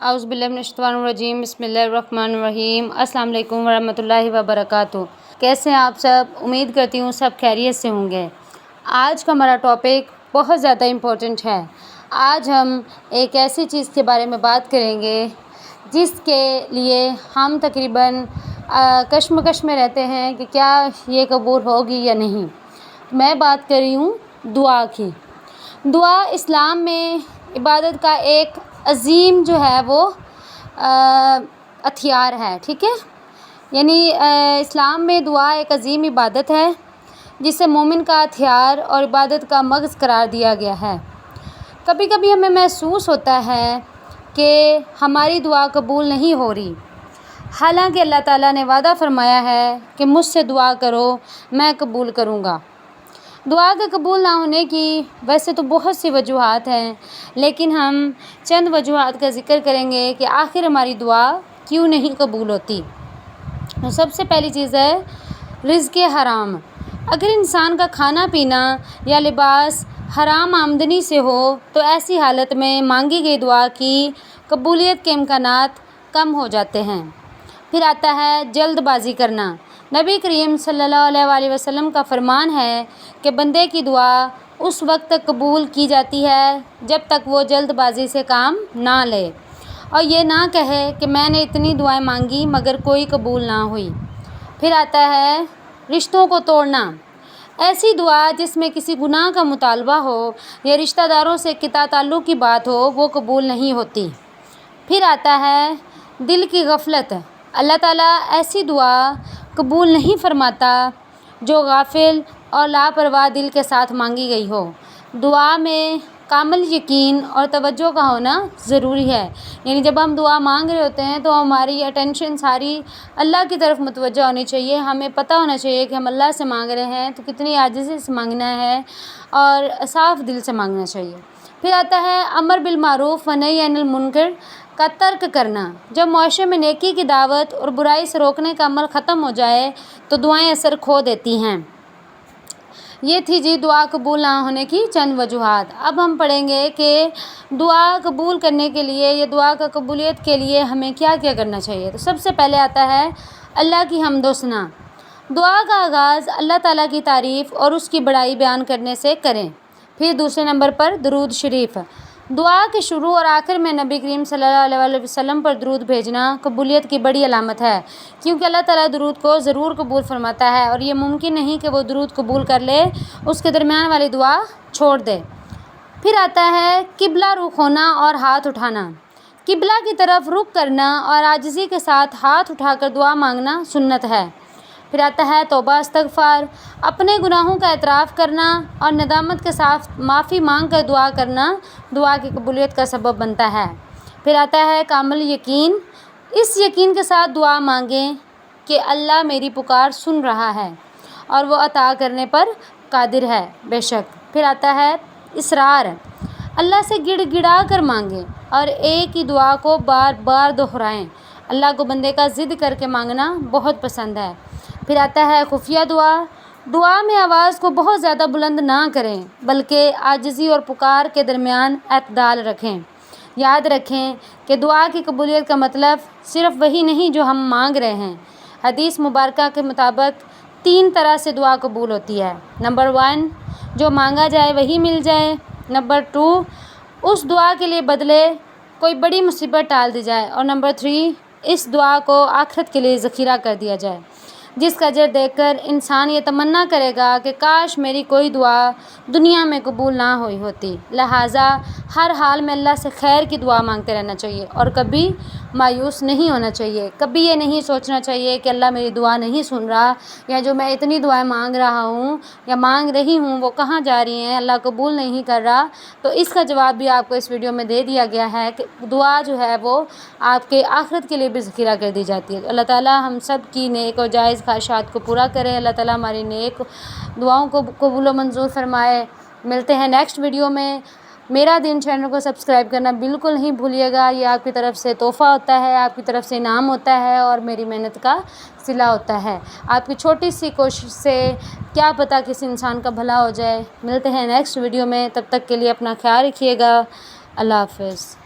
औज़ुबिल्लाहिमिनश्शैतानिर्रजीम बिस्मिल्लाहिर्रहमानिर्रहीम अस्सलाम वालेकुम वरहमतुल्लाहि वबरकातुहू। कैसे हैं आप सब? उम्मीद करती हूँ सब खैरियत से होंगे। आज का हमारा टॉपिक बहुत ज़्यादा इम्पोर्टेंट है। आज हम एक ऐसी चीज़ के बारे में बात करेंगे जिसके लिए हम तकरीबन कश्मकश में रहते हैं कि क्या ये कबूल होगी या नहीं। मैं बात कर रही हूँ दुआ की। दुआ इस्लाम में इबादत का एक अज़ीम जो है वो हथियार है, ठीक है। यानी इस्लाम में दुआ एक अज़ीम इबादत है जिसे मोमिन का हथियार और इबादत का मग़ज़ करार दिया गया है। कभी कभी हमें महसूस होता है कि हमारी दुआ कबूल नहीं हो रही, हालांकि अल्लाह ताला ने वादा फरमाया है कि मुझसे दुआ करो मैं कबूल करूँगा। दुआ के कबूल ना होने की वैसे तो बहुत सी वजूहात हैं, लेकिन हम चंद वजूहात का ज़िक्र करेंगे कि आखिर हमारी दुआ क्यों नहीं कबूल होती। तो सबसे पहली चीज़ है रिज़्क़ हराम। अगर इंसान का खाना पीना या लिबास हराम आमदनी से हो तो ऐसी हालत में मांगी गई दुआ की कबूलियत के इम्कानात कम हो जाते हैं। फिर आता है जल्दबाज़ी करना। नबी करीम सल्लल्लाहु अलैहि वसल्लम का फरमान है कि बंदे की दुआ उस वक्त तक कबूल की जाती है जब तक वो जल्दबाज़ी से काम ना ले और ये ना कहे कि मैंने इतनी दुआएं मांगी मगर कोई कबूल ना हुई। फिर आता है रिश्तों को तोड़ना। ऐसी दुआ जिसमें किसी गुनाह का मुतालबा हो या रिश्तेदारों से किता ताल्लुक़ की बात हो वो कबूल नहीं होती। फिर आता है दिल की गफलत। अल्लाह ताला ऐसी दुआ कबूल नहीं फरमाता जो गाफिल और लापरवाह दिल के साथ मांगी गई हो। दुआ में कामिल यकीन और तवज्जो का होना ज़रूरी है। यानी जब हम दुआ मांग रहे होते हैं तो हमारी अटेंशन सारी अल्लाह की तरफ मुतवज्जह होनी चाहिए। हमें पता होना चाहिए कि हम अल्लाह से मांग रहे हैं तो कितनी आजिज़ी से मांगना है और साफ़ दिल से मांगना चाहिए। फिर आता है अमर बिल मारूफ़ व नही अनिल मुनकर का तर्क करना। जब मुआशरे में नेकी की दावत और बुराई से रोकने का अमल ख़त्म हो जाए तो दुआएं असर खो देती हैं। ये थी जी दुआ कबूल ना होने की चंद वजूहात। अब हम पढ़ेंगे कि दुआ कबूल करने के लिए या दुआ का कबूलियत के लिए हमें क्या क्या करना चाहिए। तो सबसे पहले आता है अल्लाह की हम्द व सना। दुआ का आगाज़ अल्लाह ताला की तारीफ़ और उसकी बड़ाई बयान करने से करें। फिर दूसरे नंबर पर दरूद शरीफ। दुआ के शुरू और आखिर में नबी करीम सल्लल्लाहु अलैहि वसल्लम पर दरूद भेजना कबूलियत की बड़ी अलामत है, क्योंकि अल्लाह ताला दरूद को ज़रूर कबूल फरमाता है और ये मुमकिन नहीं कि वो दरूद कबूल कर ले, उसके दरमियान वाली दुआ छोड़ दे। फिर आता है किबला रुख होना और हाथ उठाना। किबला की तरफ रुख करना और आजिज़ी के साथ हाथ उठाकर दुआ मांगना सुन्नत है। फिर आता है तौबा इस्तग़फ़ार। अपने गुनाहों का एतराफ़ करना और नदामत के साथ माफ़ी मांग कर दुआ करना दुआ की कबूलियत का सबब बनता है। फिर आता है कामिल यकीन। इस यकीन के साथ दुआ मांगें कि अल्लाह मेरी पुकार सुन रहा है और वो अता करने पर कादिर है बेशक। फिर आता है इसरार। अल्लाह से गिड़गिड़ा कर मांगें और एक ही दुआ को बार बार दोहराएं। अल्लाह को बंदे का ज़िद करके मांगना बहुत पसंद है। फिर आता है खुफिया दुआ। दुआ में आवाज़ को बहुत ज़्यादा बुलंद ना करें बल्कि आजिज़ी और पुकार के दरमियान एतदाल रखें। याद रखें कि दुआ की कबूलियत का मतलब सिर्फ़ वही नहीं जो हम मांग रहे हैं। हदीस मुबारका के मुताबिक 3 तरह से दुआ कबूल होती है। नंबर 1 जो मांगा जाए वही मिल जाए। नंबर 2 उस दुआ के लिए बदले कोई बड़ी मुसीबत टाल दी जाए। और नंबर 3 इस दुआ को आखिरत के लिए ज़ख़ीरा कर दिया जाए, जिसका अजर देखकर इंसान ये तमन्ना करेगा कि काश मेरी कोई दुआ दुनिया में कबूल ना हुई होती। लिहाजा हर हाल में अल्लाह से खैर की दुआ मांगते रहना चाहिए और कभी मायूस नहीं होना चाहिए। कभी ये नहीं सोचना चाहिए कि अल्लाह मेरी दुआ नहीं सुन रहा या जो मैं इतनी दुआएं मांग रहा हूँ या मांग रही हूँ वो कहाँ जा रही हैं, अल्लाह कबूल नहीं कर रहा। तो इसका जवाब भी आपको इस वीडियो में दे दिया गया है कि दुआ जो है वो आपके आखिरत के लिए भी ज़ख़ीरा कर दी जाती है। अल्लाह ताला हम सब की नेक और जायज़ ख्वाहिशात को पूरा करें। अल्लाह ताला हमारी नेक दुआओं को कबूल व मंजूर फरमाए। मिलते हैं नेक्स्ट वीडियो में। मेरा दिन चैनल को सब्सक्राइब करना बिल्कुल नहीं भूलिएगा। ये आपकी तरफ से तोहफ़ा होता है, आपकी तरफ से इनाम होता है और मेरी मेहनत का सिला होता है। आपकी छोटी सी कोशिश से क्या पता किसी इंसान का भला हो जाए। मिलते हैं नेक्स्ट वीडियो में, तब तक के लिए अपना ख्याल रखिएगा। अल्लाह हाफ़िज़।